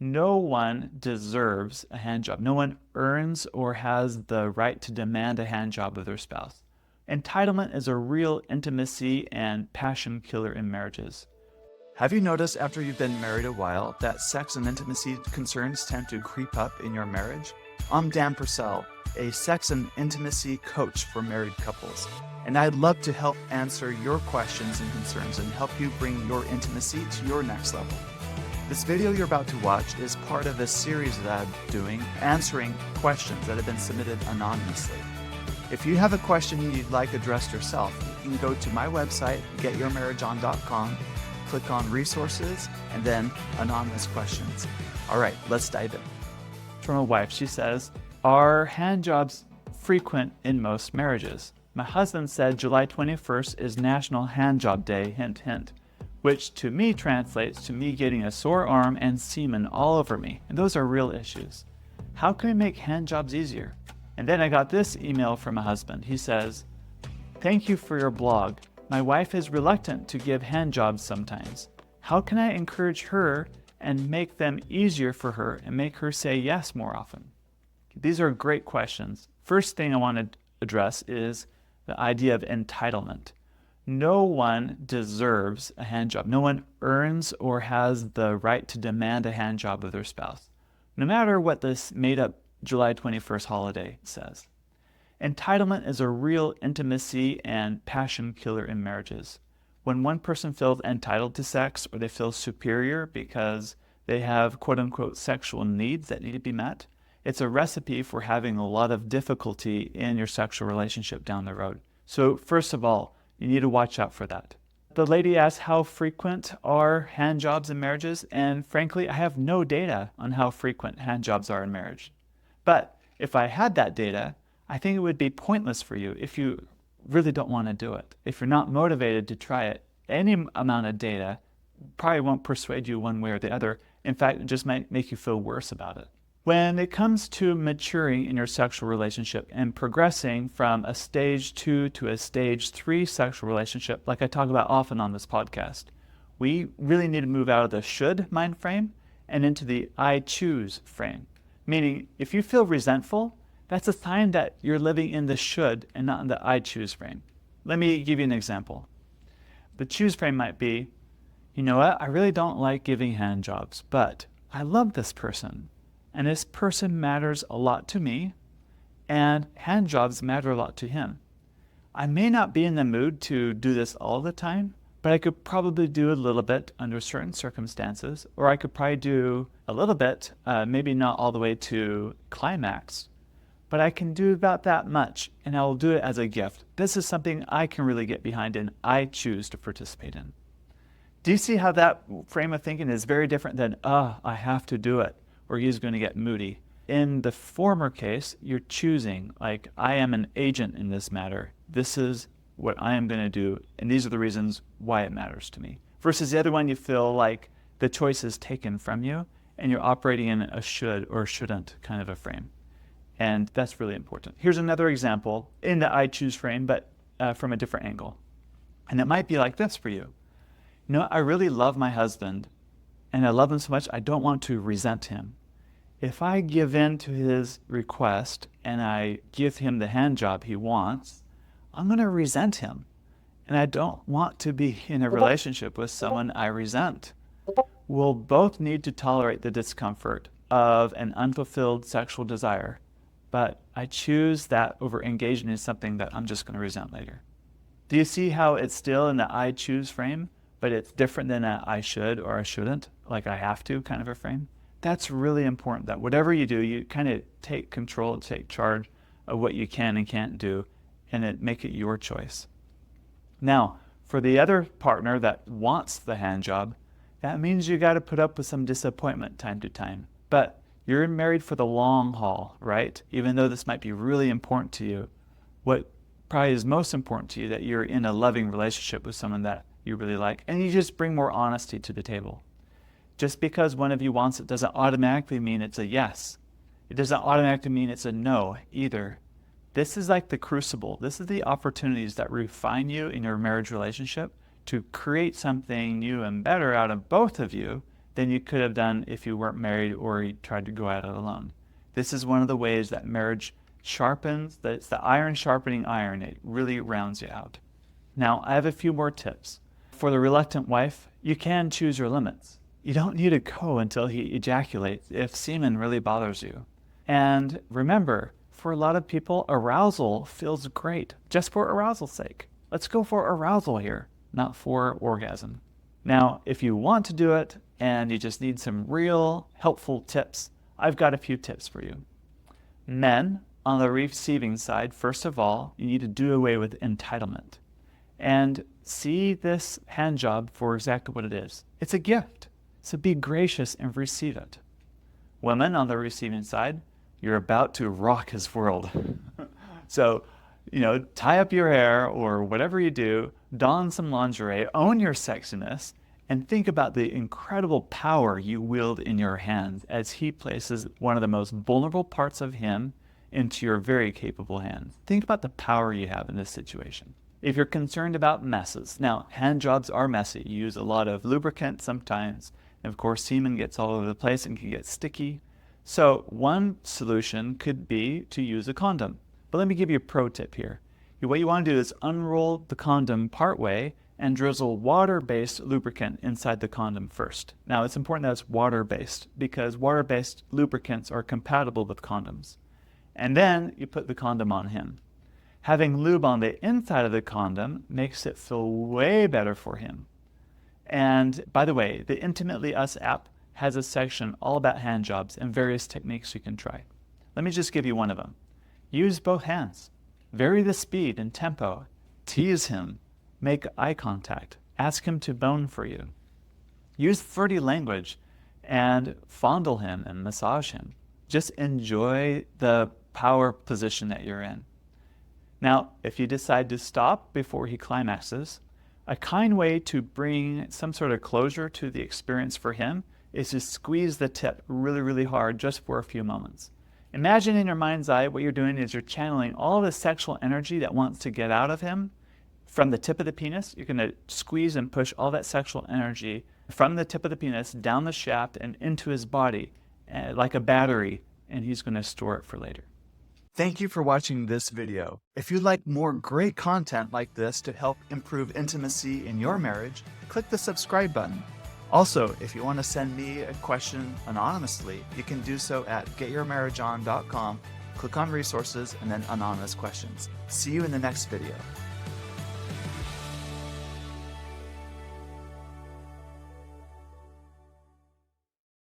No one deserves a hand job. No one earns or has the right to demand a hand job of their spouse. Entitlement is a real intimacy and passion killer in marriages. Have you noticed after you've been married a while that sex and intimacy concerns tend to creep up in your marriage? I'm Dan Purcell, a sex and intimacy coach for married couples, and I'd love to help answer your questions and concerns and help you bring your intimacy to your next level. This video you're about to watch is part of a series that I'm doing answering questions that have been submitted anonymously. If you have a question you'd like addressed yourself, you can go to my website, getyourmarriageon.com, click on resources, and then anonymous questions. All right, let's dive in. From a wife, she says, are hand jobs frequent in most marriages? My husband said July 21st is National Hand Job Day, hint, hint, which to me translates to me getting a sore arm and semen all over me. And those are real issues. How can we make hand jobs easier? And then I got this email from my husband. He says, thank you for your blog. My wife is reluctant to give hand jobs sometimes. How can I encourage her and make them easier for her and make her say yes more often? These are great questions. First thing I want to address is the idea of entitlement. No one deserves a hand job. No one earns or has the right to demand a hand job of their spouse, no matter what this made-up July 21st holiday says. Entitlement is a real intimacy and passion killer in marriages. When one person feels entitled to sex or they feel superior because they have quote-unquote sexual needs that need to be met, it's a recipe for having a lot of difficulty in your sexual relationship down the road. So first of all, you need to watch out for that. The lady asked how frequent are hand jobs in marriages, and frankly, I have no data on how frequent hand jobs are in marriage. But if I had that data, I think it would be pointless for you if you really don't want to do it. If you're not motivated to try it, any amount of data probably won't persuade you one way or the other. In fact, it just might make you feel worse about it. When it comes to maturing in your sexual relationship and progressing from a stage 2 to a stage 3 sexual relationship, like I talk about often on this podcast, we really need to move out of the should mind frame and into the I choose frame. Meaning, if you feel resentful, that's a sign that you're living in the should and not in the I choose frame. Let me give you an example. The choose frame might be, you know what, I really don't like giving hand jobs, but I love this person. And this person matters a lot to me, and hand jobs matter a lot to him. I may not be in the mood to do this all the time, but I could probably do a little bit under certain circumstances, or I could probably do a little bit, maybe not all the way to climax, but I can do about that much, and I will do it as a gift. This is something I can really get behind and I choose to participate in. Do you see how that frame of thinking is very different than, I have to do it, or he's going to get moody? In the former case, you're choosing, like, I am an agent in this matter. This is what I am going to do, and these are the reasons why it matters to me. Versus the other one, you feel like the choice is taken from you, and you're operating in a should or shouldn't kind of a frame. And that's really important. Here's another example in the I choose frame, but from a different angle. And it might be like this for you. You know, I really love my husband, and I love him so much, I don't want to resent him. If I give in to his request and I give him the hand job he wants, I'm going to resent him. And I don't want to be in a relationship with someone I resent. We'll both need to tolerate the discomfort of an unfulfilled sexual desire, but I choose that over engaging in something that I'm just going to resent later. Do you see how it's still in the I choose frame, but it's different than a I should or I shouldn't, like I have to kind of a frame? That's really important, that whatever you do, you kind of take control, take charge of what you can and can't do, and make it your choice. Now, for the other partner that wants the hand job, that means you got to put up with some disappointment time to time. But you're married for the long haul, right? Even though this might be really important to you, what probably is most important to you, that you're in a loving relationship with someone that you really like, and you just bring more honesty to the table. Just because one of you wants it doesn't automatically mean it's a yes. It doesn't automatically mean it's a no either. This is like the crucible. This is the opportunities that refine you in your marriage relationship to create something new and better out of both of you than you could have done if you weren't married or you tried to go at it alone. This is one of the ways that marriage sharpens, it's the iron sharpening iron. It really rounds you out. Now, I have a few more tips. For the reluctant wife, you can choose your limits. You don't need to go until he ejaculates if semen really bothers you. And remember, for a lot of people, arousal feels great, just for arousal's sake. Let's go for arousal here, not for orgasm. Now, if you want to do it and you just need some real helpful tips, I've got a few tips for you. Men, on the receiving side, first of all, you need to do away with entitlement and see this hand job for exactly what it is. It's a gift, so be gracious and receive it. Women, on the receiving side, you're about to rock his world. So, tie up your hair or whatever you do, don some lingerie, own your sexiness, and think about the incredible power you wield in your hands as he places one of the most vulnerable parts of him into your very capable hands. Think about the power you have in this situation. If you're concerned about messes, now hand jobs are messy. You use a lot of lubricant sometimes, and of course semen gets all over the place and can get sticky. So one solution could be to use a condom. But let me give you a pro tip here. What you want to do is unroll the condom partway and drizzle water-based lubricant inside the condom first. Now it's important that it's water-based because water-based lubricants are compatible with condoms. And then you put the condom on him. Having lube on the inside of the condom makes it feel way better for him. And by the way, the Intimately Us app has a section all about hand jobs and various techniques you can try. Let me just give you one of them. Use both hands. Vary the speed and tempo. Tease him. Make eye contact. Ask him to bone for you. Use flirty language and fondle him and massage him. Just enjoy the power position that you're in. Now, if you decide to stop before he climaxes, a kind way to bring some sort of closure to the experience for him is to squeeze the tip really, really hard just for a few moments. Imagine in your mind's eye what you're doing is you're channeling all the sexual energy that wants to get out of him from the tip of the penis. You're going to squeeze and push all that sexual energy from the tip of the penis down the shaft and into his body like a battery, and he's going to store it for later. Thank you for watching this video. If you'd like more great content like this to help improve intimacy in your marriage, click the subscribe button. Also, if you want to send me a question anonymously, you can do so at getyourmarriageon.com, click on resources, and then anonymous questions. See you in the next video.